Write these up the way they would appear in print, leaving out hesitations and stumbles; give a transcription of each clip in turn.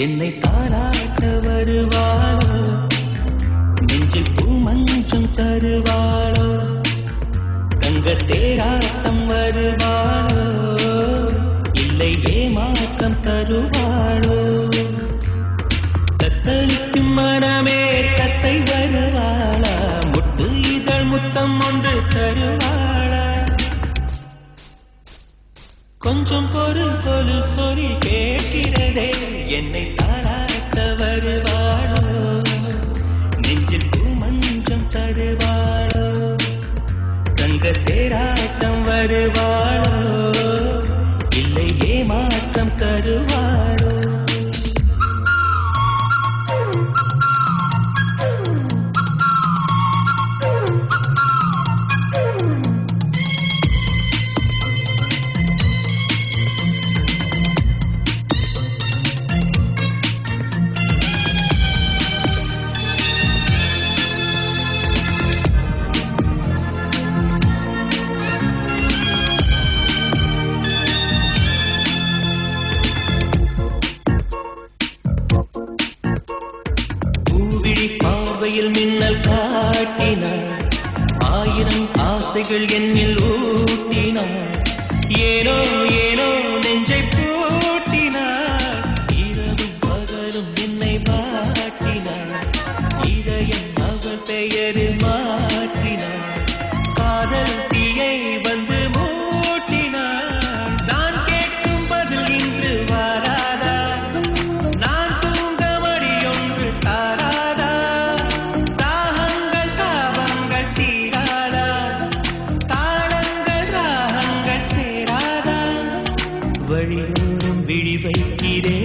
என்னை தாராட்ட வருவாளோ, நெஞ்சில் பூமஞ்சம் தருவாளோ, தங்க தேராட்டம் வருவாளோ, இல்லை ஏமாற்றம் தருவாளோ, தத்தளிக்கும் மனமே தத்தை வருவாளா, முட்டு இதழ் முத்தம் ஒன்று தருவாளா, கொஞ்சம் பொருள் பொருள் சொல்லி கேட்கிறதே, என்னை தாராட்ட வருவாளோ, நெஞ்சில் பூமஞ்சம் தருவாளோ, தங்க தேராட்டம் வருவாளோ, இல்லை ஏமாற்றம் தருவாளோ. பார்வையில் மின்னல் காட்டினார், ஆயிரம் ஆசைகள் என்னில் ஊட்டினார், ஏனோ ஏனோ நெஞ்சை பூட்டினார், இரவும் பகலும் என்னை வாட்டினார், இதயம் அவள் பெயரில் மாற்றினார், காதல் தீயை வந்து மூட்டினார், நான் கேட்கும் பதில் இன்று வாராதா, நான் தூங்க மடியொன்று தாராதா, தாகங்கள் தாபங்கள் தீராதா, தாளங்கள் ராகங்கள் சேராதா, வழியோடும் விழி வைக்கிறே,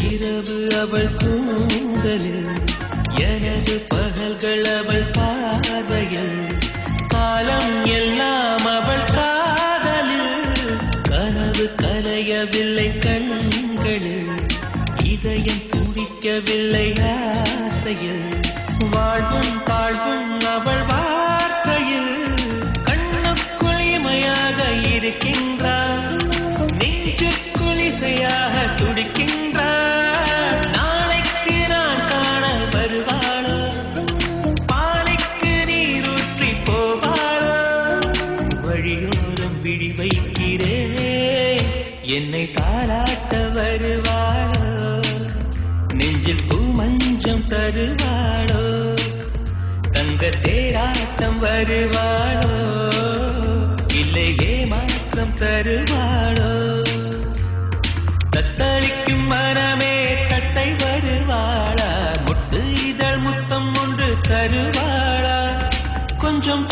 இரவு அவள் கூந்தலில், எனது பகல்கள் அவள் பார்வையில், காலம் எல்லாம் அவள் காதலில், கனவு கலையவில்லை கண்களில், இதயம் துடிக்கவில்லை ஆசையில், வாழ்வும் தாழ்வும் அவள் வார்த்தையில், கண்ணுக்குள் இமையாக இருக்கின்றார், நெஞ்சுக்குள் இசையாக துடிக்கின்றார், நாளைக்கு நான் காண வருவாளோ, பாலைக்கு நீரூற்றி போவாளோ, வழியோரம் விழி வைக்கிறே, என்னை தாராட்ட வருவாளோ, நெஞ்சில் பூமஞ்சம் தருவாளோ, தங்க தேராட்டம் வருவாளோ, இல்லை ஏமாற்றம் தருவாளோ, தத்தளிக்கும் மனமே தத்தை வருவாளா, முட்டு இதழ் முத்தம் ஒன்று தருவாளா, கொஞ்சம்